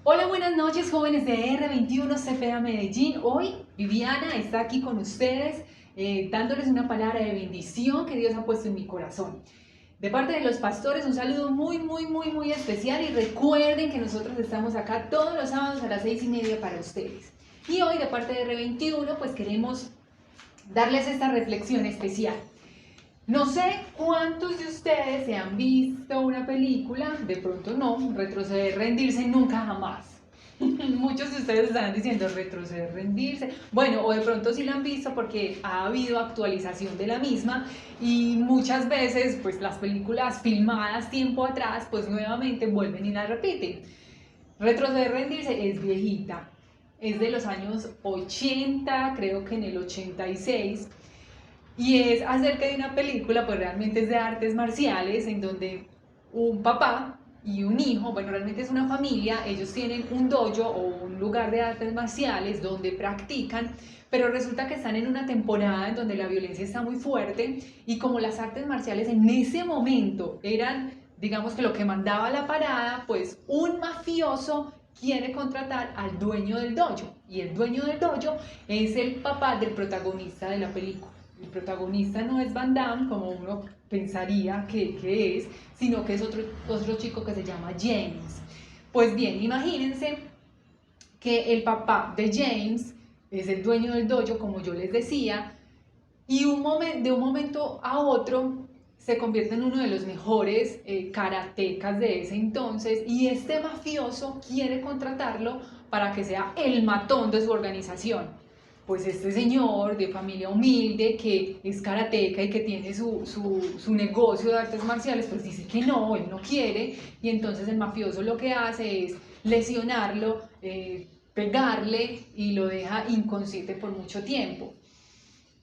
Hola, buenas noches, jóvenes de R21 CPA Medellín. Hoy Viviana está aquí con ustedes dándoles una palabra de bendición que Dios ha puesto en mi corazón. De parte de los pastores, un saludo muy especial y recuerden que nosotros estamos acá todos los sábados a las 6:30 para ustedes. Y hoy de parte de R21 pues queremos darles esta reflexión especial. No sé cuántos de ustedes se han visto una película, de pronto no, retroceder, rendirse, nunca jamás. Muchos de ustedes estarán diciendo retroceder, rendirse. Bueno, o de pronto sí la han visto porque ha habido actualización de la misma y muchas veces pues las películas filmadas tiempo atrás pues nuevamente vuelven y la repiten. Retroceder, rendirse es viejita, es de los años 80, creo que en el 86. Y es acerca de una película, pues realmente es de artes marciales, en donde un papá y un hijo, bueno, realmente es una familia, ellos tienen un dojo o un lugar de artes marciales donde practican, pero resulta que están en una temporada en donde la violencia está muy fuerte y como las artes marciales en ese momento eran, digamos que lo que mandaba la parada, pues un mafioso quiere contratar al dueño del dojo y el dueño del dojo es el papá del protagonista de la película. El protagonista no es Van Damme, como uno pensaría que es, sino que es otro chico que se llama James. Pues bien, imagínense que el papá de James es el dueño del dojo, como yo les decía, y de un momento a otro se convierte en uno de los mejores karatecas de ese entonces y este mafioso quiere contratarlo para que sea el matón de su organización. Pues este señor de familia humilde que es karateca y que tiene su negocio de artes marciales, pues dice que no, él no quiere y entonces el mafioso lo que hace es lesionarlo, pegarle y lo deja inconsciente por mucho tiempo.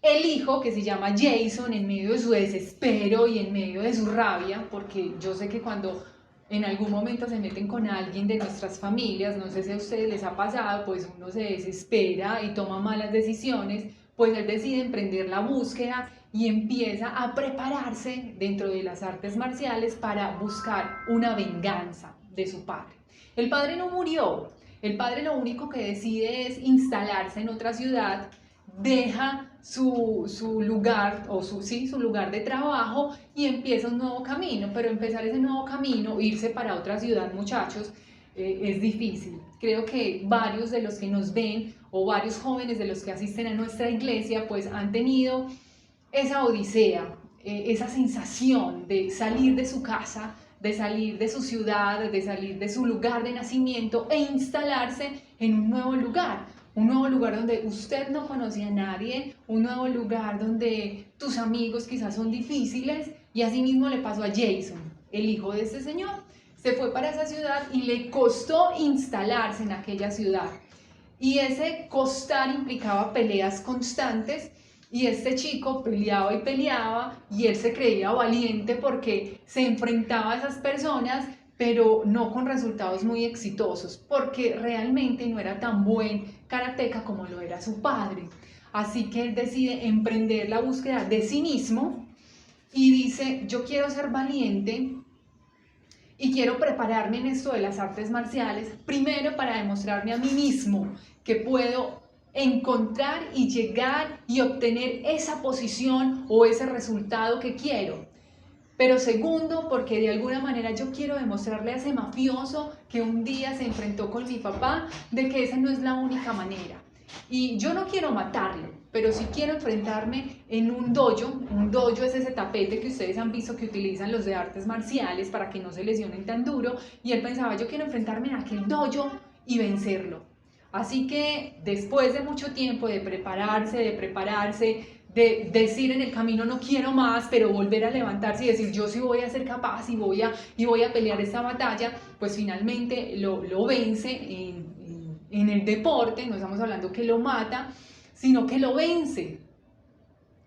El hijo, que se llama Jason, en medio de su desespero y en medio de su rabia, porque yo sé que cuando en algún momento se meten con alguien de nuestras familias, no sé si a ustedes les ha pasado, pues uno se desespera y toma malas decisiones, pues él decide emprender la búsqueda y empieza a prepararse dentro de las artes marciales para buscar una venganza de su padre. El padre no murió, el padre lo único que decide es instalarse en otra ciudad, deja su lugar, o su lugar de trabajo y empieza un nuevo camino, pero empezar ese nuevo camino, irse para otra ciudad, muchachos, es difícil. Creo que varios de los que nos ven o varios jóvenes de los que asisten a nuestra iglesia, pues han tenido esa odisea, esa sensación de salir de su casa, de salir de su ciudad, de salir de su lugar de nacimiento e instalarse en un nuevo lugar donde usted no conoce a nadie, un nuevo lugar donde tus amigos quizás son difíciles y así mismo le pasó a Jason, el hijo de este señor. Se fue para esa ciudad y le costó instalarse en aquella ciudad. Y ese costar implicaba peleas constantes y este chico peleaba y él se creía valiente porque se enfrentaba a esas personas, pero no con resultados muy exitosos, porque realmente no era tan buen karateca como lo era su padre. Así que él decide emprender la búsqueda de sí mismo y dice, yo quiero ser valiente y quiero prepararme en esto de las artes marciales, primero para demostrarme a mí mismo que puedo encontrar y llegar y obtener esa posición o ese resultado que quiero. Pero segundo, porque de alguna manera yo quiero demostrarle a ese mafioso que un día se enfrentó con mi papá de que esa no es la única manera. Y yo no quiero matarlo, pero sí quiero enfrentarme en un dojo. Un dojo es ese tapete que ustedes han visto que utilizan los de artes marciales para que no se lesionen tan duro. Y él pensaba, yo quiero enfrentarme en aquel dojo y vencerlo. Así que después de mucho tiempo de prepararse, de decir en el camino no quiero más, pero volver a levantarse y decir yo sí voy a ser capaz y voy a pelear esta batalla, pues finalmente lo vence en el deporte, no estamos hablando que lo mata, sino que lo vence,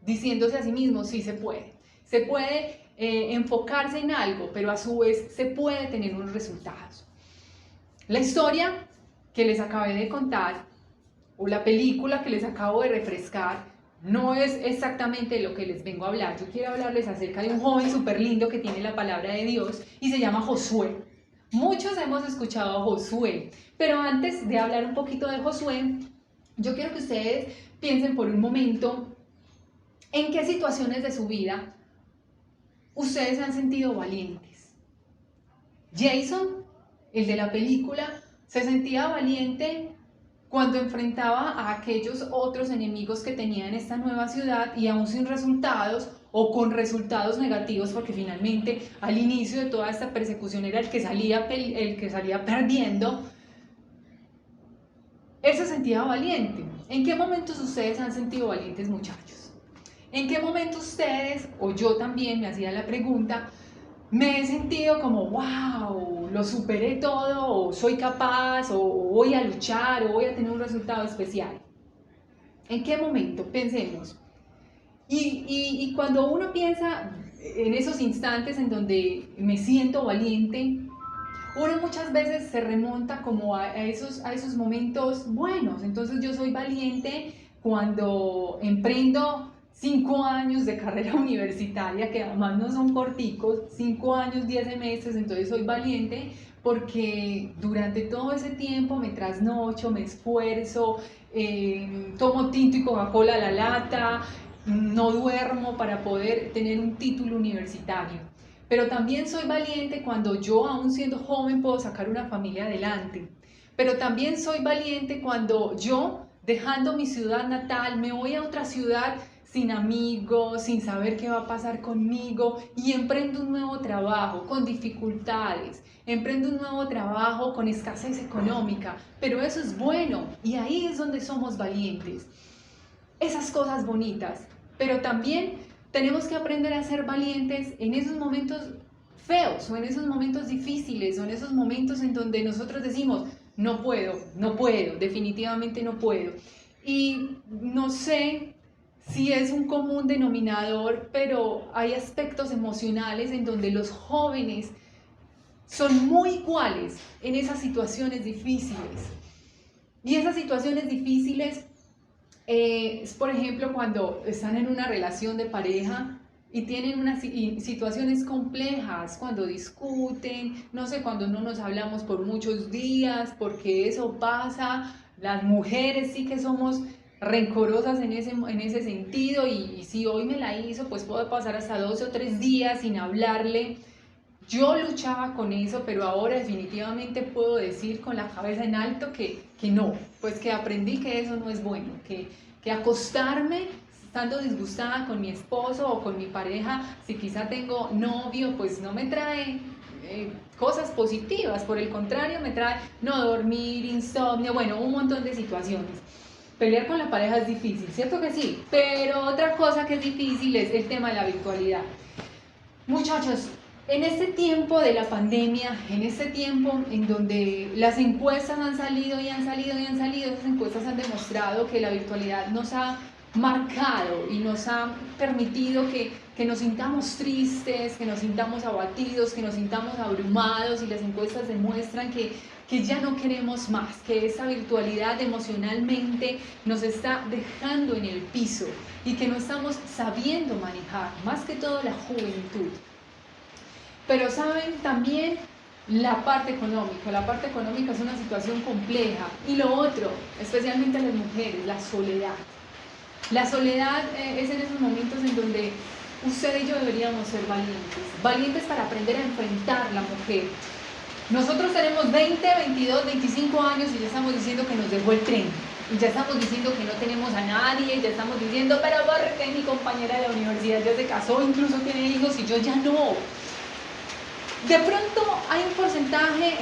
diciéndose a sí mismo sí se puede enfocarse en algo, pero a su vez se puede tener unos resultados. La historia que les acabé de contar o la película que les acabo de refrescar no es exactamente lo que les vengo a hablar. Yo quiero hablarles acerca de un joven súper lindo que tiene la palabra de Dios y se llama Josué. Muchos hemos escuchado a Josué, pero antes de hablar un poquito de Josué, yo quiero que ustedes piensen por un momento en qué situaciones de su vida ustedes se han sentido valientes. Jason, el de la película, se sentía valiente cuando enfrentaba a aquellos otros enemigos que tenía en esta nueva ciudad y aún sin resultados o con resultados negativos, porque finalmente al inicio de toda esta persecución era el que salía perdiendo. Él se sentía valiente. ¿En qué momentos ustedes han sentido valientes, muchachos? ¿En qué momento ustedes, o yo también me hacía la pregunta, me he sentido como, wow, lo superé todo, o soy capaz, o voy a luchar, o voy a tener un resultado especial? ¿En qué momento? Pensemos. Y cuando uno piensa en esos instantes en donde me siento valiente, uno muchas veces se remonta como a esos momentos buenos. Entonces yo soy valiente cuando emprendo 5 años de carrera universitaria, que además no son corticos, 5 años, 10 semestres, entonces soy valiente porque durante todo ese tiempo me trasnocho, me esfuerzo, tomo tinto y Coca-Cola a la lata, no duermo para poder tener un título universitario. Pero también soy valiente cuando yo, aún siendo joven, puedo sacar una familia adelante. Pero también soy valiente cuando yo, dejando mi ciudad natal, me voy a otra ciudad sin amigos, sin saber qué va a pasar conmigo y emprendo un nuevo trabajo con dificultades, emprendo un nuevo trabajo con escasez económica, pero eso es bueno y ahí es donde somos valientes. Esas cosas bonitas, pero también tenemos que aprender a ser valientes en esos momentos feos o en esos momentos difíciles o en esos momentos en donde nosotros decimos, no puedo, no puedo, definitivamente no puedo. Y no sé si es un común denominador, pero hay aspectos emocionales en donde los jóvenes son muy iguales en esas situaciones difíciles. Y esas situaciones difíciles es, por ejemplo, cuando están en una relación de pareja y tienen unas situaciones complejas, cuando discuten, no sé, cuando no nos hablamos por muchos días, porque eso pasa. Las mujeres sí que somos rencorosas en ese sentido y si hoy me la hizo, pues puede pasar hasta 2 o 3 días sin hablarle. Yo luchaba con eso, pero ahora definitivamente puedo decir con la cabeza en alto que no, pues que aprendí que eso no es bueno, que acostarme estando disgustada con mi esposo o con mi pareja, si quizá tengo novio, pues no me trae cosas positivas, por el contrario me trae no dormir, insomnio, bueno, un montón de situaciones. Pelear con la pareja es difícil, ¿cierto que sí? Pero otra cosa que es difícil es el tema de la virtualidad. Muchachos, en este tiempo de la pandemia, en este tiempo en donde las encuestas han salido y han salido y han salido, esas encuestas han demostrado que la virtualidad nos ha marcado y nos ha permitido que nos sintamos tristes, que nos sintamos abatidos, que nos sintamos abrumados, y las encuestas demuestran que ya no queremos más, que esa virtualidad emocionalmente nos está dejando en el piso y que no estamos sabiendo manejar, más que todo la juventud. Pero saben también la parte económica es una situación compleja. Y lo otro, especialmente a las mujeres, la soledad. La soledad es en esos momentos en donde usted y yo deberíamos ser valientes para aprender a enfrentar la mujer. Nosotros tenemos 20, 22, 25 años y ya estamos diciendo que nos dejó el tren. Y ya estamos diciendo que no tenemos a nadie, ya estamos diciendo, pero ¿por qué mi compañera de la universidad ya se casó, incluso tiene hijos y yo ya no? De pronto hay un porcentaje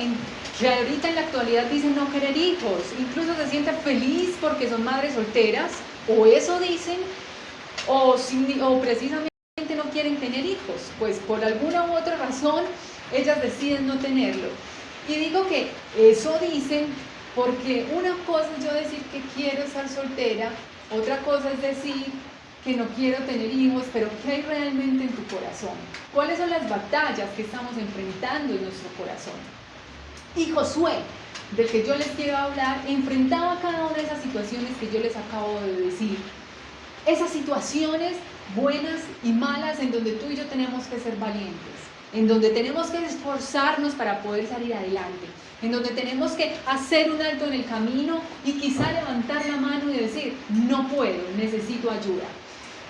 que ahorita en la actualidad dicen no querer hijos, incluso se sienten feliz porque son madres solteras, o eso dicen, o precisamente no quieren tener hijos, pues por alguna u otra razón ellas deciden no tenerlo. Y digo que eso dicen porque una cosa es yo decir que quiero estar soltera, otra cosa es decir que no quiero tener hijos, pero ¿qué hay realmente en tu corazón? ¿Cuáles son las batallas que estamos enfrentando en nuestro corazón? Y Josué, del que yo les quiero hablar, enfrentaba cada una de esas situaciones que yo les acabo de decir. Esas situaciones buenas y malas en donde tú y yo tenemos que ser valientes. en donde tenemos que esforzarnos para poder salir adelante, en donde tenemos que hacer un alto en el camino y quizá levantar la mano y decir, no puedo, necesito ayuda.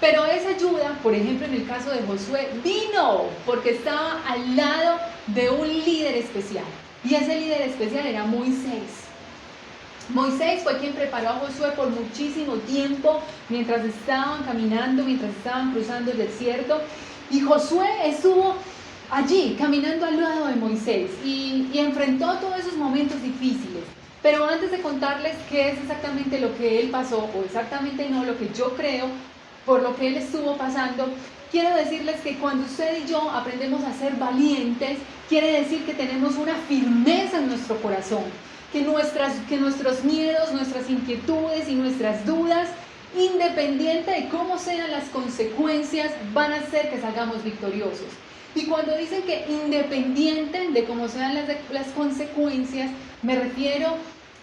Pero esa ayuda, por ejemplo en el caso de Josué, vino porque estaba al lado de un líder especial. Y ese líder especial era Moisés. Moisés fue quien preparó a Josué por muchísimo tiempo mientras estaban caminando, mientras estaban cruzando el desierto. Y Josué estuvo allí caminando al lado de Moisés y enfrentó todos esos momentos difíciles. Pero antes de contarles qué es exactamente lo que él pasó, o exactamente no lo que yo creo, por lo que él estuvo pasando, quiero decirles que cuando usted y yo aprendemos a ser valientes, quiere decir que tenemos una firmeza en nuestro corazón, que nuestros miedos, nuestras inquietudes y nuestras dudas, independiente de cómo sean las consecuencias, van a hacer que salgamos victoriosos. Y cuando dicen que independiente de cómo sean las consecuencias, me refiero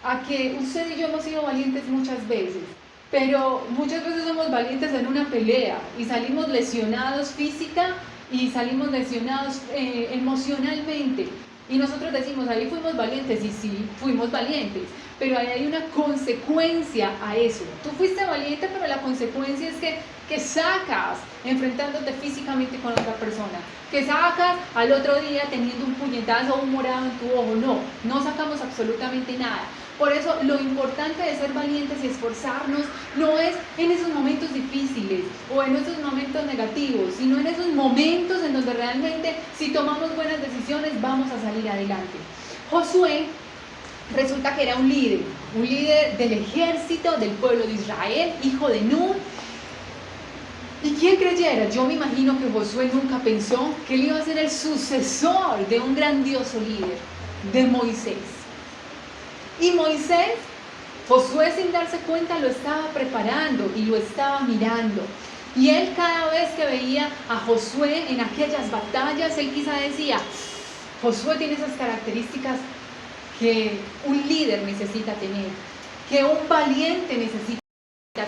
a que usted y yo hemos sido valientes muchas veces, pero muchas veces somos valientes en una pelea y salimos lesionados física y salimos lesionados emocionalmente. Y nosotros decimos, ahí fuimos valientes, y sí, fuimos valientes, pero ahí hay una consecuencia a eso. Tú fuiste valiente, pero la consecuencia es que sacas enfrentándote físicamente con otra persona, que sacas al otro día teniendo un puñetazo o un morado en tu ojo. No sacamos absolutamente nada. Por eso lo importante de ser valientes y esforzarnos no es en esos momentos difíciles o en esos momentos negativos, sino en esos momentos en donde realmente si tomamos buenas decisiones vamos a salir adelante. Josué resulta que era un líder del ejército del pueblo de Israel, hijo de Nun. ¿Y quién creyera? Yo me imagino que Josué nunca pensó que él iba a ser el sucesor de un grandioso líder, de Moisés. Y Moisés, Josué sin darse cuenta lo estaba preparando y lo estaba mirando. Y él cada vez que veía a Josué en aquellas batallas, él quizá decía, Josué tiene esas características que un líder necesita tener, que un valiente necesita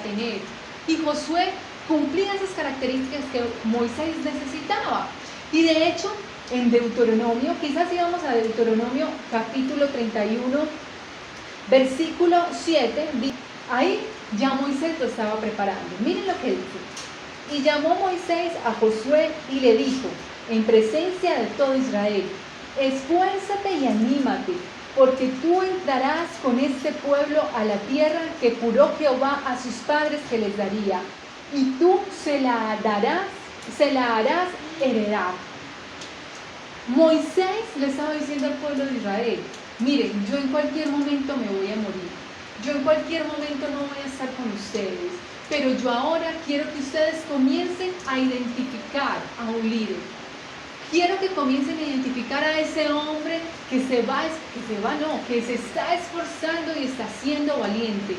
tener. Y Josué cumplía esas características que Moisés necesitaba. Y de hecho, en Deuteronomio, quizás íbamos a Deuteronomio capítulo 31, versículo 7, ahí ya Moisés lo estaba preparando. Miren lo que dice. Y llamó Moisés a Josué y le dijo, en presencia de todo Israel, esfuérzate y anímate, porque tú entrarás con este pueblo a la tierra que juró Jehová a sus padres que les daría, y tú se la harás heredar. Moisés le estaba diciendo al pueblo de Israel, miren, yo en cualquier momento me voy a morir, yo en cualquier momento no voy a estar con ustedes, pero yo ahora quiero que ustedes comiencen a identificar a un líder. Quiero que comiencen a identificar a ese hombre que se está esforzando y está siendo valiente.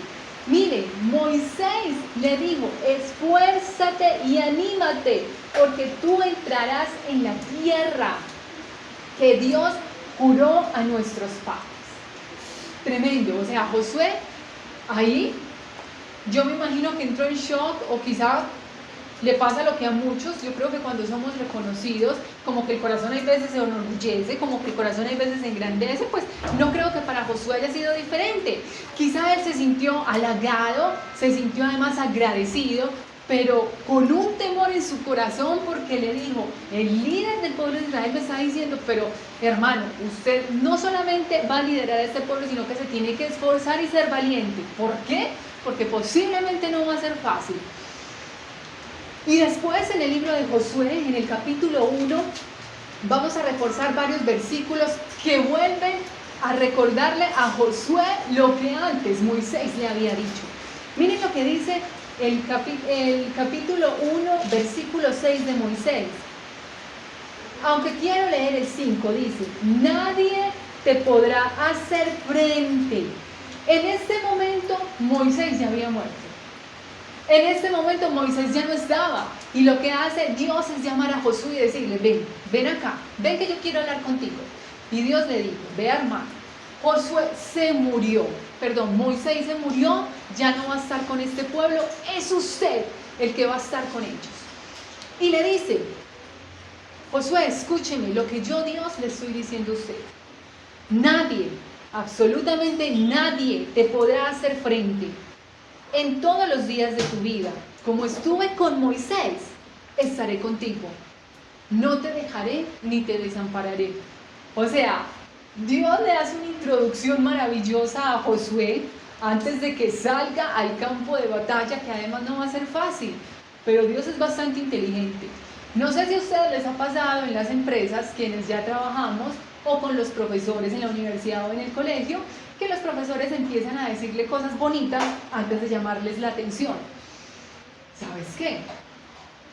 Miren, Moisés le dijo, esfuérzate y anímate, porque tú entrarás en la tierra que Dios juró a nuestros padres. Tremendo. O sea, Josué ahí, yo me imagino que entró en shock, o quizá le pasa lo que a muchos. Yo creo que cuando somos reconocidos, como que el corazón hay veces se enorgullece, como que el corazón hay veces se engrandece. Pues no creo que para Josué haya sido diferente. Quizá él se sintió halagado, se sintió además agradecido, pero con un temor en su corazón, porque le dijo, el líder del pueblo de Israel me está diciendo, pero hermano, usted no solamente va a liderar a este pueblo, sino que se tiene que esforzar y ser valiente. ¿Por qué? Porque posiblemente no va a ser fácil. Y después en el libro de Josué, en el capítulo 1, vamos a reforzar varios versículos que vuelven a recordarle a Josué lo que antes Moisés le había dicho. Miren lo que dice el capítulo 1, versículo 6 de Moisés. Aunque quiero leer el 5, dice, nadie te podrá hacer frente. En este momento Moisés ya había muerto. En este momento Moisés ya no estaba, y lo que hace Dios es llamar a Josué y decirle, ven acá, ven que yo quiero hablar contigo. Y Dios le dijo, ve hermano, Moisés se murió, ya no va a estar con este pueblo, es usted el que va a estar con ellos. Y le dice, Josué, escúcheme lo que yo, Dios, le estoy diciendo a usted. Nadie, absolutamente nadie te podrá hacer frente en todos los días de tu vida. Como estuve con Moisés, estaré contigo. No te dejaré ni te desampararé. O sea, Dios le hace una introducción maravillosa a Josué antes de que salga al campo de batalla, que además no va a ser fácil, pero Dios es bastante inteligente. No sé si a ustedes les ha pasado en las empresas, quienes ya trabajamos, o con los profesores en la universidad o en el colegio, que los profesores empiezan a decirle cosas bonitas antes de llamarles la atención. ¿Sabes qué?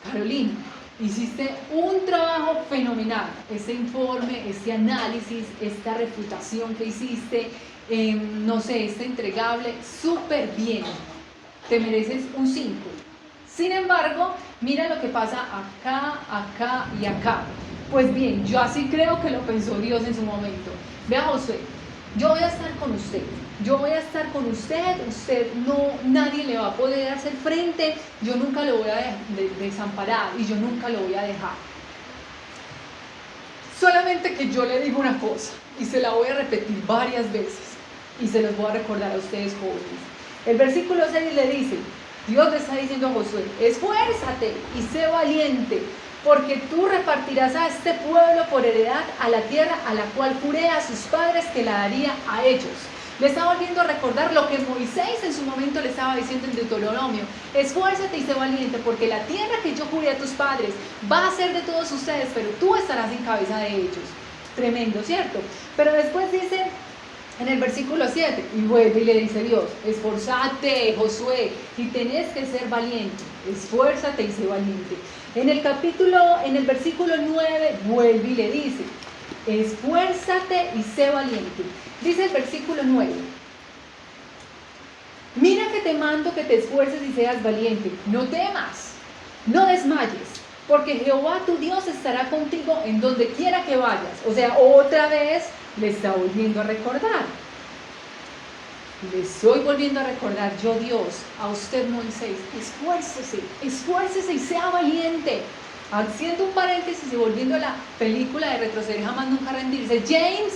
Carolina, hiciste un trabajo fenomenal. Ese informe, este análisis, esta refutación que hiciste, no sé, este entregable, súper bien. Te mereces un 5. Sin embargo, mira lo que pasa acá, acá y acá. Pues bien, yo así creo que lo pensó Dios en su momento. Vea, Josué, yo voy a estar con usted. Yo voy a estar con usted no, nadie le va a poder hacer frente, yo nunca lo voy a desamparar y yo nunca lo voy a dejar. Solamente que yo le digo una cosa y se la voy a repetir varias veces y se los voy a recordar a ustedes jóvenes. El versículo 6 le dice, Dios le está diciendo a Josué, esfuérzate y sé valiente, porque tú repartirás a este pueblo por heredad a la tierra a la cual juré a sus padres que la daría a ellos. Le está volviendo a recordar lo que Moisés en su momento le estaba diciendo en Deuteronomio. Esfuérzate y sé valiente, porque la tierra que yo juré a tus padres va a ser de todos ustedes, pero tú estarás en cabeza de ellos. Tremendo, ¿cierto? Pero después dice en el versículo 7, y vuelve y le dice Dios, esforzate, Josué, y tenés que ser valiente. Esfuérzate y sé valiente. En el versículo 9, vuelve y le dice, esfuérzate y sé valiente. Dice el versículo 9, mira que te mando que te esfuerces y seas valiente, no temas, no desmayes, porque Jehová tu Dios estará contigo en donde quiera que vayas. O sea, otra vez le está volviendo a recordar. Le estoy volviendo a recordar, yo Dios, a usted Moisés, esfuércese y sea valiente. Haciendo un paréntesis y volviendo a la película de Retroceder Jamás Nunca Rendirse, James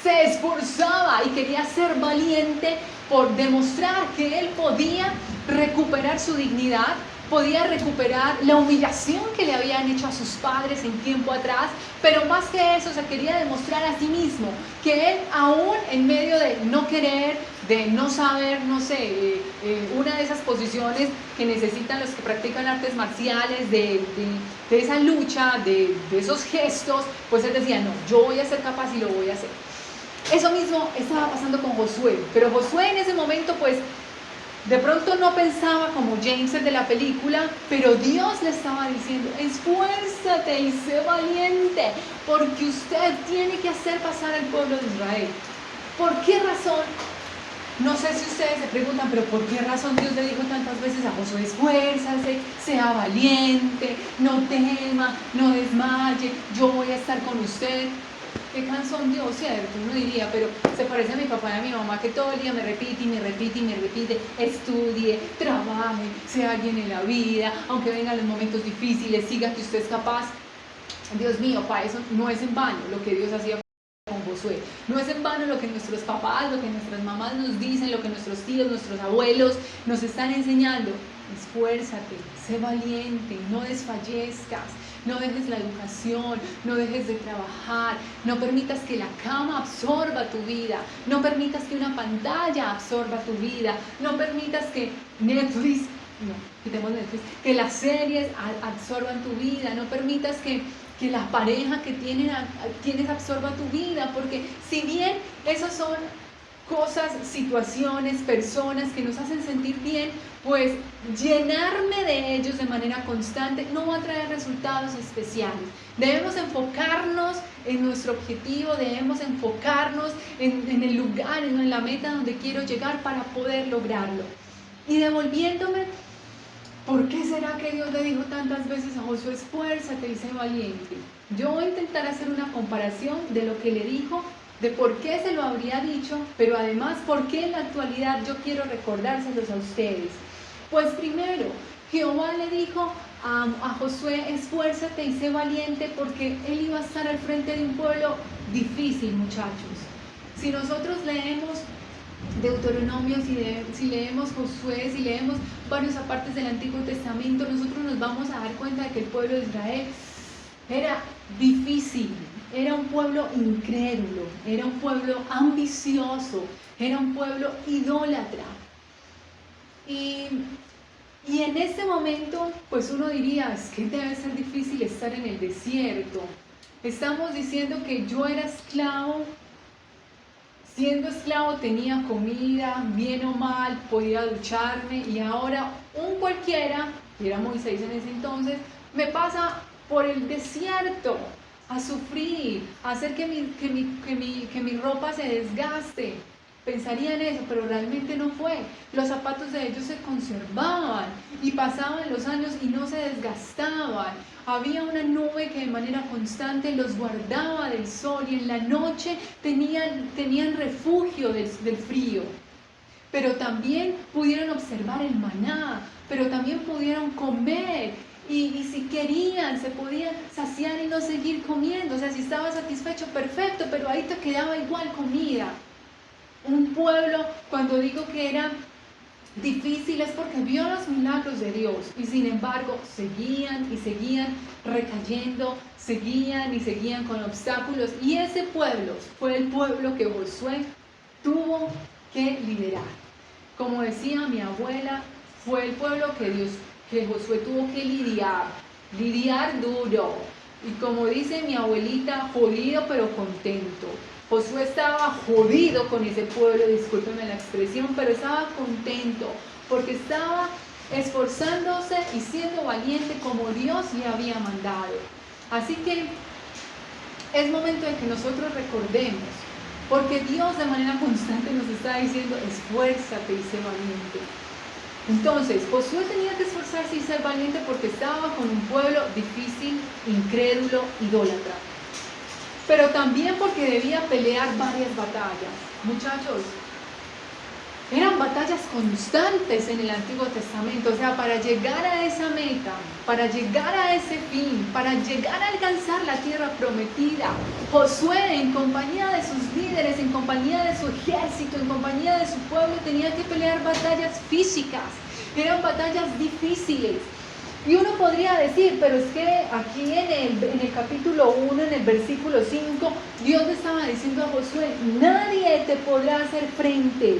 se esforzaba y quería ser valiente por demostrar que él podía recuperar su dignidad, podía recuperar la humillación que le habían hecho a sus padres en tiempo atrás, pero más que eso se quería demostrar a sí mismo que él, aún en medio de no querer, de no saber, no sé, una de esas posiciones que necesitan los que practican artes marciales, de esa lucha, de esos gestos, pues él decía, no, yo voy a ser capaz y lo voy a hacer. Eso mismo estaba pasando con Josué, pero Josué en ese momento pues de pronto no pensaba como James el de la película, pero Dios le estaba diciendo, esfuérzate y sé valiente, porque usted tiene que hacer pasar al pueblo de Israel. ¿Por qué razón? No sé si ustedes se preguntan, pero ¿por qué razón Dios le dijo tantas veces a Josué, esfuérzase, sea valiente, no tema, no desmaye, yo voy a estar con usted? Qué cansón Dios, ¿cierto? Uno diría, pero se parece a mi papá y a mi mamá que todo el día me repite y me repite y me repite, estudie, trabaje, sea alguien en la vida, aunque vengan los momentos difíciles, siga que usted es capaz. Dios mío, para eso no es en vano lo que Dios hacía con Josué. No es en vano lo que nuestros papás, lo que nuestras mamás nos dicen, lo que nuestros tíos, nuestros abuelos nos están enseñando. Esfuérzate, sé valiente, no desfallezcas, no dejes la educación, no dejes de trabajar, no permitas que la cama absorba tu vida, no permitas que una pantalla absorba tu vida, no permitas que Netflix, que las series absorban tu vida, no permitas que la pareja que tienes absorba tu vida, porque si bien esas son cosas, situaciones, personas que nos hacen sentir bien, pues llenarme de ellos de manera constante no va a traer resultados especiales. Debemos enfocarnos en nuestro objetivo, debemos enfocarnos en el lugar, en la meta donde quiero llegar para poder lograrlo. Y devolviéndome, ¿por qué será que Dios le dijo tantas veces a Josué, esfuérzate y sé valiente? Yo voy a intentar hacer una comparación de lo que le dijo, de por qué se lo habría dicho, pero además por qué en la actualidad yo quiero recordárselos a ustedes. Pues primero, Jehová le dijo a Josué: esfuérzate y sé valiente, porque él iba a estar al frente de un pueblo difícil, muchachos. Si nosotros leemos Deuteronomio, si leemos Josué, si leemos varias partes del Antiguo Testamento, nosotros nos vamos a dar cuenta de que el pueblo de Israel era difícil, era un pueblo incrédulo, era un pueblo ambicioso, era un pueblo idólatra. Y en ese momento, pues uno diría: es que debe ser difícil estar en el desierto. Estamos diciendo que yo era esclavo. Siendo esclavo tenía comida, bien o mal, podía ducharme, y ahora un cualquiera, que era Moisés en ese entonces, me pasa por el desierto a sufrir, a hacer que mi ropa se desgaste. Pensaría en eso, pero realmente no fue. Los zapatos de ellos se conservaban y pasaban los años y no se desgastaban. Había una nube que de manera constante los guardaba del sol, y en la noche tenían refugio del frío. Pero también pudieron observar el maná, pero también pudieron comer. Y si querían, se podían saciar y no seguir comiendo. O sea, si estaba satisfecho, perfecto, pero ahí te quedaba igual comida. Un pueblo, cuando digo que era difícil, es porque vio los milagros de Dios, y sin embargo seguían y seguían recayendo, seguían y seguían con obstáculos. Y ese pueblo fue el pueblo que Josué tuvo que liderar. Como decía mi abuela, fue el pueblo que Josué tuvo que lidiar duro. Y como dice mi abuelita, jodido pero contento. Josué estaba jodido con ese pueblo, discúlpenme la expresión, pero estaba contento porque estaba esforzándose y siendo valiente como Dios le había mandado. Así que es momento de que nosotros recordemos, porque Dios de manera constante nos está diciendo: esfuérzate y sé valiente. Entonces, Josué tenía que esforzarse y ser valiente porque estaba con un pueblo difícil, incrédulo, idólatra. Pero también porque debía pelear varias batallas. Muchachos, eran batallas constantes en el Antiguo Testamento. O sea, para llegar a esa meta, para llegar a ese fin, para llegar a alcanzar la tierra prometida, Josué, en compañía de sus líderes, en compañía de su ejército, en compañía de su pueblo, tenía que pelear batallas físicas. Eran batallas difíciles. Y uno podría decir: pero es que aquí en el capítulo 1, en el versículo 5, Dios le estaba diciendo a Josué: nadie te podrá hacer frente.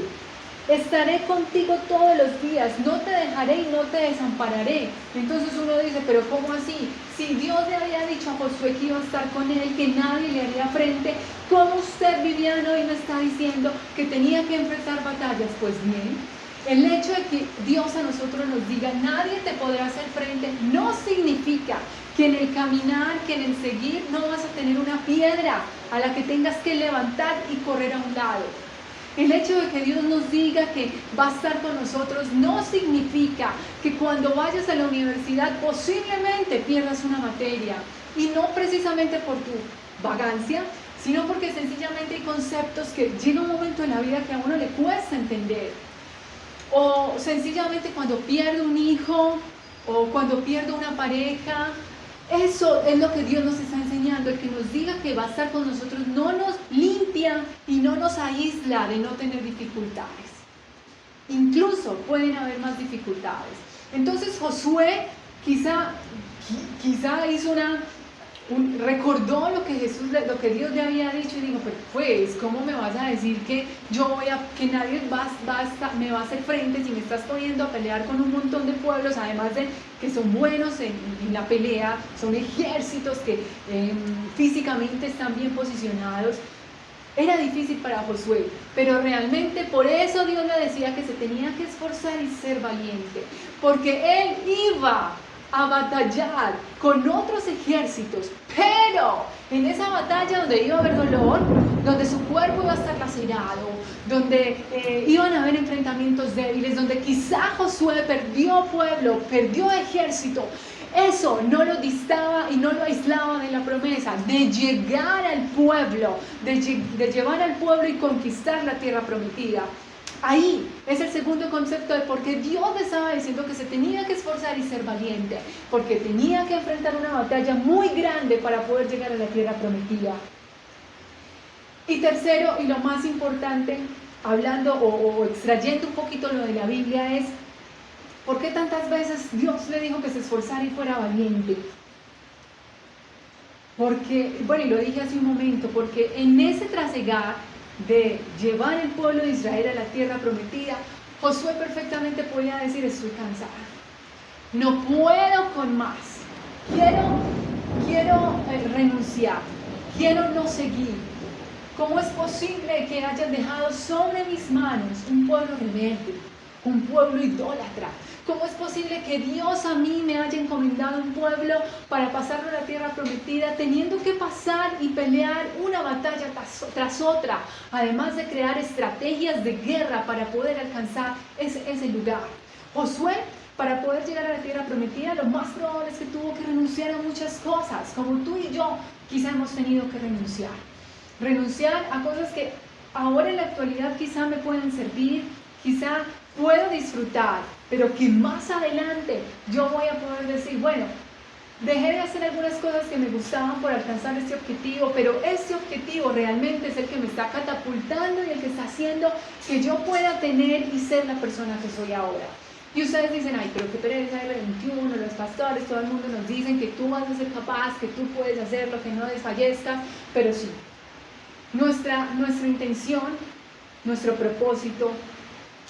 Estaré contigo todos los días, no te dejaré y no te desampararé. Entonces uno dice: pero ¿cómo así? Si Dios le había dicho a Josué que iba a estar con él, que nadie le haría frente, ¿cómo usted, Viviana, hoy me está diciendo que tenía que enfrentar batallas? Pues bien, el hecho de que Dios a nosotros nos diga: nadie te podrá hacer frente, no significa que en el caminar, que en el seguir, no vas a tener una piedra a la que tengas que levantar y correr a un lado. El hecho de que Dios nos diga que va a estar con nosotros no significa que cuando vayas a la universidad posiblemente pierdas una materia, y no precisamente por tu vagancia, sino porque sencillamente hay conceptos que llega un momento en la vida que a uno le cuesta entender. O sencillamente cuando pierde un hijo, o cuando pierde una pareja. Eso es lo que Dios nos está enseñando. El que nos diga que va a estar con nosotros no nos limpia y no nos aísla de no tener dificultades. Incluso pueden haber más dificultades. Entonces Josué quizá hizo recordó lo que Dios le había dicho, y dijo: pero pues, ¿cómo me vas a decir que nadie me va a hacer frente si me estás poniendo a pelear con un montón de pueblos, además de que son buenos en la pelea, son ejércitos que físicamente están bien posicionados? Era difícil para Josué, pero realmente por eso Dios le decía que se tenía que esforzar y ser valiente, porque él iba a batallar con otros ejércitos, pero en esa batalla donde iba a haber dolor, donde su cuerpo iba a estar lacerado, donde iban a haber enfrentamientos débiles, donde quizá Josué perdió pueblo, perdió ejército, eso no lo distaba y no lo aislaba de la promesa de llegar al pueblo, de llevar al pueblo y conquistar la tierra prometida. Ahí es el segundo concepto de por qué Dios le estaba diciendo que se tenía que esforzar y ser valiente, porque tenía que enfrentar una batalla muy grande para poder llegar a la tierra prometida. Y tercero, y lo más importante, hablando o extrayendo un poquito lo de la Biblia, es ¿por qué tantas veces Dios le dijo que se esforzara y fuera valiente? Porque, bueno, y lo dije hace un momento, porque en ese trasegar de llevar el pueblo de Israel a la tierra prometida, Josué perfectamente podía decir: estoy cansada, no puedo con más, quiero renunciar, quiero no seguir. ¿Cómo es posible que hayan dejado sobre mis manos un pueblo rebelde, un pueblo idólatra? ¿Cómo es posible que Dios a mí me haya encomendado un pueblo para pasarlo a la tierra prometida, teniendo que pasar y pelear una batalla tras otra, además de crear estrategias de guerra para poder alcanzar ese lugar? Josué, para poder llegar a la tierra prometida, lo más probable es que tuvo que renunciar a muchas cosas, como tú y yo quizá hemos tenido que renunciar a cosas que ahora en la actualidad quizá me pueden servir, quizá puedo disfrutar, pero que más adelante yo voy a poder decir: bueno, dejé de hacer algunas cosas que me gustaban por alcanzar este objetivo, pero este objetivo realmente es el que me está catapultando y el que está haciendo que yo pueda tener y ser la persona que soy ahora. Y ustedes dicen: ay, pero qué pereza de 21, los pastores, todo el mundo nos dicen que tú vas a ser capaz, que tú puedes hacerlo, que no desfallezcas. Pero sí, nuestra intención, nuestro propósito,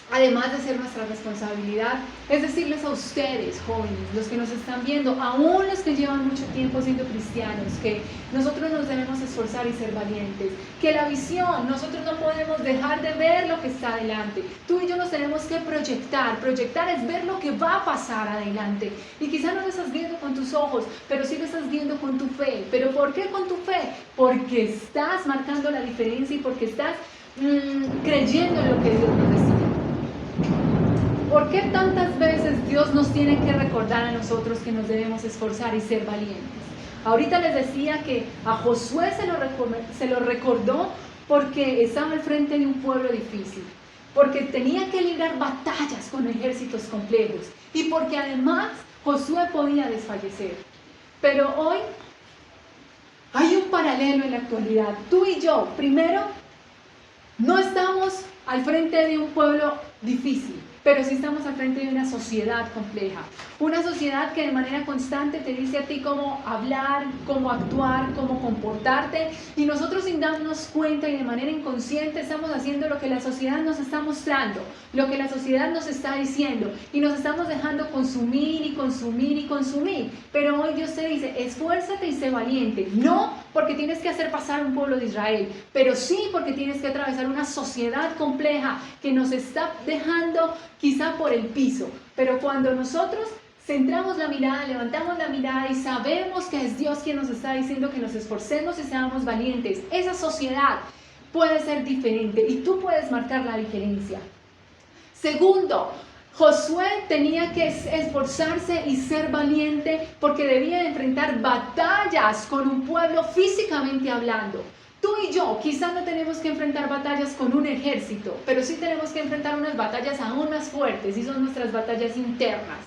además de ser nuestra responsabilidad, es decirles a ustedes, jóvenes, los que nos están viendo, aún los que llevan mucho tiempo siendo cristianos, que nosotros nos debemos esforzar y ser valientes, que la visión, nosotros no podemos dejar de ver lo que está adelante. Tú y yo nos tenemos que proyectar es ver lo que va a pasar adelante, y quizá no lo estás viendo con tus ojos, pero sí lo estás viendo con tu fe. ¿Pero por qué con tu fe? Porque estás marcando la diferencia y porque estás creyendo en lo que Dios nos decía. ¿Por qué tantas veces Dios nos tiene que recordar a nosotros que nos debemos esforzar y ser valientes? Ahorita les decía que a Josué se lo recordó porque estaba al frente de un pueblo difícil, porque tenía que librar batallas con ejércitos complejos y porque además Josué podía desfallecer. Pero hoy hay un paralelo en la actualidad. Tú y yo, primero, no estamos al frente de un pueblo difícil, pero sí estamos al frente de una sociedad compleja. Una sociedad que de manera constante te dice a ti cómo hablar, cómo actuar, cómo comportarte, y nosotros sin darnos cuenta y de manera inconsciente estamos haciendo lo que la sociedad nos está mostrando, lo que la sociedad nos está diciendo, y nos estamos dejando consumir y consumir y consumir. Pero hoy Dios te dice: esfuérzate y sé valiente, no porque tienes que hacer pasar un pueblo de Israel, pero sí porque tienes que atravesar una sociedad compleja que nos está dejando quizá por el piso. Pero cuando nosotros centramos la mirada, levantamos la mirada y sabemos que es Dios quien nos está diciendo que nos esforcemos y seamos valientes, esa sociedad puede ser diferente y tú puedes marcar la diferencia. Segundo, Josué tenía que esforzarse y ser valiente porque debía enfrentar batallas con un pueblo físicamente hablando. Tú y yo quizás no tenemos que enfrentar batallas con un ejército, pero sí tenemos que enfrentar unas batallas aún más fuertes, y son nuestras batallas internas.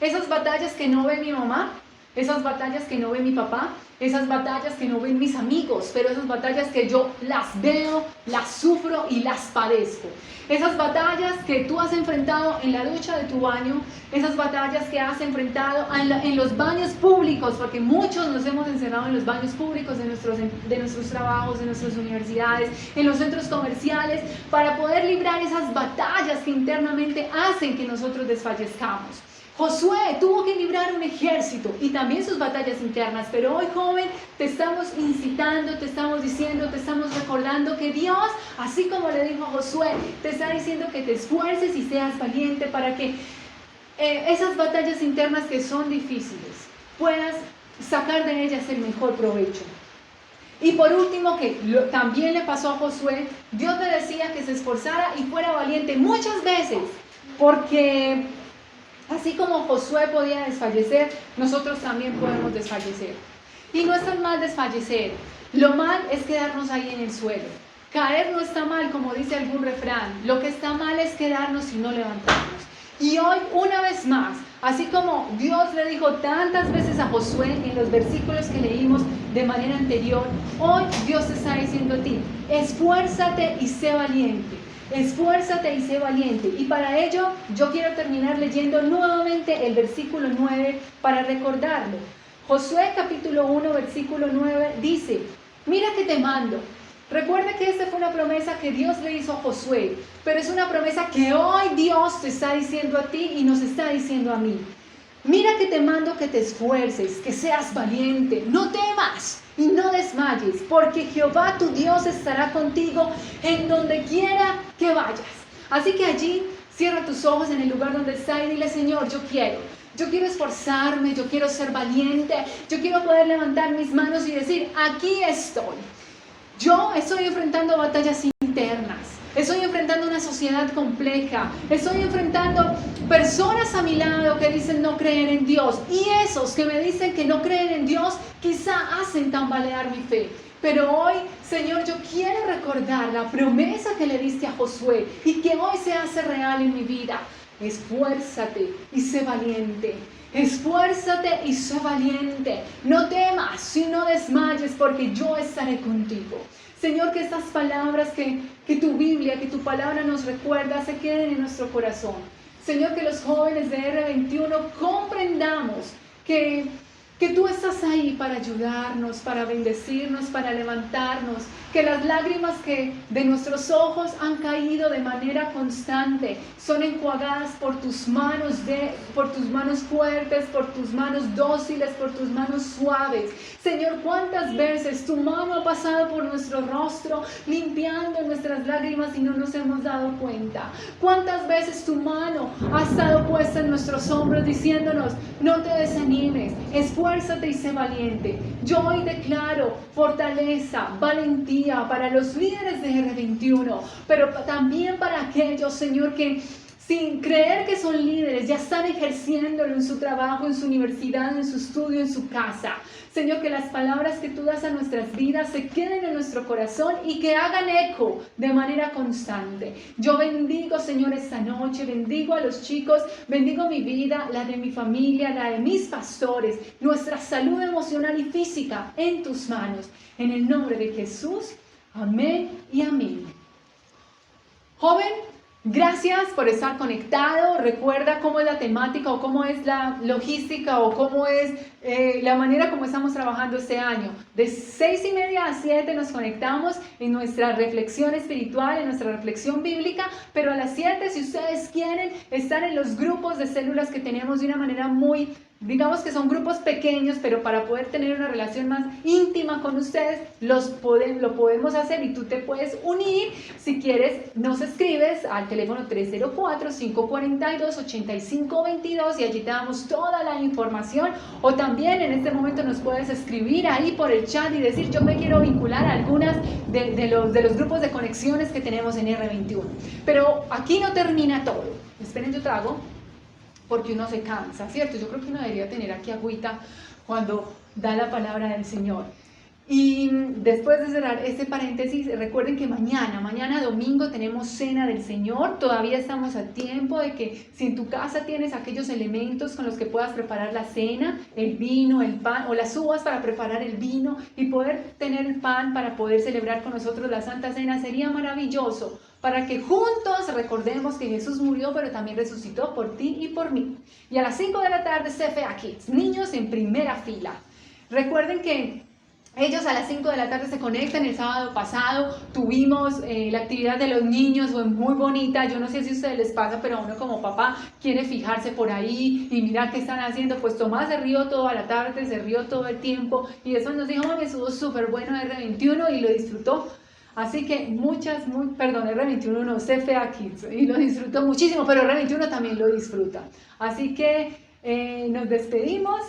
Esas batallas que no ve mi mamá, esas batallas que no ve mi papá, esas batallas que no ven mis amigos, pero esas batallas que yo las veo, las sufro y las padezco. Esas batallas que tú has enfrentado en la ducha de tu baño, esas batallas que has enfrentado en los baños públicos, porque muchos nos hemos encerrado en los baños públicos de nuestros trabajos, de nuestras universidades, en los centros comerciales, para poder librar esas batallas que internamente hacen que nosotros desfallezcamos. Josué tuvo que librar un ejército y también sus batallas internas, pero hoy, joven, te estamos incitando, te estamos diciendo, te estamos recordando que Dios, así como le dijo a Josué, te está diciendo que te esfuerces y seas valiente para que esas batallas internas que son difíciles puedas sacar de ellas el mejor provecho. Y por último, que también le pasó a Josué, Dios le decía que se esforzara y fuera valiente muchas veces, porque así como Josué podía desfallecer, nosotros también podemos desfallecer. Y no es tan mal desfallecer, lo mal es quedarnos ahí en el suelo. Caer no está mal, como dice algún refrán. Lo que está mal es quedarnos y no levantarnos. Y hoy, una vez más, así como Dios le dijo tantas veces a Josué en los versículos que leímos de manera anterior, hoy Dios te está diciendo a ti, esfuérzate y sé valiente. Esfuérzate y sé valiente. Y para ello yo quiero terminar leyendo nuevamente el versículo 9 para recordarlo. Josué capítulo 1 versículo 9 dice, mira que te mando. Recuerda que esta fue una promesa que Dios le hizo a Josué, pero es una promesa que hoy Dios te está diciendo a ti y nos está diciendo a mí. Mira que te mando que te esfuerces, que seas valiente, no temas y no desmayes, porque Jehová tu Dios estará contigo en donde quiera que vayas. Así que allí cierra tus ojos en el lugar donde estás y dile, Señor, yo quiero esforzarme, yo quiero ser valiente, yo quiero poder levantar mis manos y decir, aquí estoy. Yo estoy enfrentando batallas internas, estoy enfrentando una sociedad compleja, estoy enfrentando personas a mi lado que dicen no creer en Dios. Y esos que me dicen que no creen en Dios, quizá hacen tambalear mi fe. Pero hoy, Señor, yo quiero recordar la promesa que le diste a Josué y que hoy se hace real en mi vida. Esfuérzate y sé valiente. Esfuérzate y sé valiente. No temas y no desmayes, porque yo estaré contigo. Señor, que estas palabras que tu Biblia, que tu palabra nos recuerda, se queden en nuestro corazón. Señor, que los jóvenes de R21 comprendamos que tú estás ahí para ayudarnos, para bendecirnos, para levantarnos, que las lágrimas que de nuestros ojos han caído de manera constante son enjuagadas por tus manos fuertes, por tus manos dóciles, por tus manos suaves. Señor, ¿cuántas veces tu mano ha pasado por nuestro rostro limpiando nuestras lágrimas y no nos hemos dado cuenta? ¿Cuántas veces tu mano ha estado puesta en nuestros hombros diciéndonos, no te desanimes, esfuérzate y sé valiente? Yo hoy declaro fortaleza, valentía para los líderes de R21, pero también para aquellos, Señor, que sin creer que son líderes, ya están ejerciéndolo en su trabajo, en su universidad, en su estudio, en su casa. Señor, que las palabras que tú das a nuestras vidas se queden en nuestro corazón y que hagan eco de manera constante. Yo bendigo, Señor, esta noche, bendigo a los chicos, bendigo mi vida, la de mi familia, la de mis pastores, nuestra salud emocional y física en tus manos. En el nombre de Jesús, amén y amén. Joven, gracias por estar conectado. Recuerda cómo es la temática o cómo es la logística o cómo es la manera como estamos trabajando este año. De 6:30 a 7 nos conectamos en nuestra reflexión espiritual, en nuestra reflexión bíblica, pero a las 7, si ustedes quieren, estar en los grupos de células que tenemos de una manera muy, digamos que son grupos pequeños, pero para poder tener una relación más íntima con ustedes, lo podemos hacer y tú te puedes unir. Si quieres, nos escribes al teléfono 304-542-8522 y allí te damos toda la información. O también en este momento nos puedes escribir ahí por el chat y decir, yo me quiero vincular a algunas de los grupos de conexiones que tenemos en R21. Pero aquí no termina todo. Esperen, yo trago, porque uno se cansa, ¿cierto? Yo creo que uno debería tener aquí agüita cuando da la palabra del Señor. Y después de cerrar este paréntesis, recuerden que mañana domingo tenemos Cena del Señor. Todavía estamos a tiempo de que si en tu casa tienes aquellos elementos con los que puedas preparar la cena, el vino, el pan o las uvas para preparar el vino y poder tener el pan para poder celebrar con nosotros la Santa Cena, sería maravilloso, para que juntos recordemos que Jesús murió, pero también resucitó por ti y por mí. Y a las 5 de la tarde, CFA Kids, niños en primera fila. Recuerden que ellos a las 5 de la tarde se conectan. El sábado pasado tuvimos la actividad de los niños, fue muy bonita. Yo no sé si a ustedes les pasa, pero uno como papá quiere fijarse por ahí y mirar qué están haciendo. Pues Tomás se rió toda la tarde, se rió todo el tiempo y después nos dijo, mami, estuvo súper bueno R21 y lo disfrutó. Así que R21 no, CFA Kids, y lo disfrutó muchísimo, pero R21 también lo disfruta. Así que nos despedimos.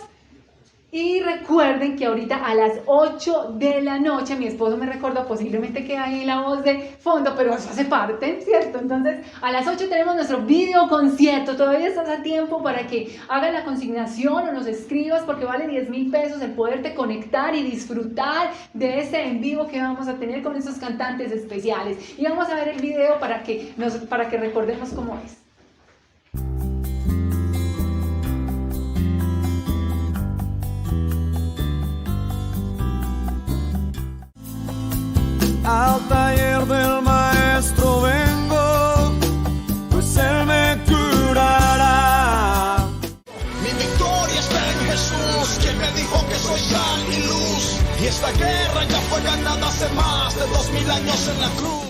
Y recuerden que ahorita a las 8 de la noche, mi esposo me recordó, posiblemente que hay la voz de fondo, pero eso hace parte, ¿cierto? Entonces, a las 8 tenemos nuestro video concierto. Todavía estás a tiempo para que hagas la consignación o nos escribas, porque vale 10,000 pesos el poderte conectar y disfrutar de ese en vivo que vamos a tener con esos cantantes especiales. Y vamos a ver el video para que recordemos cómo es. Al taller del maestro vengo, pues él me curará. Mi victoria está en Jesús, quien me dijo que soy sal y luz. Y esta guerra ya fue ganada hace más de 2000 años en la cruz.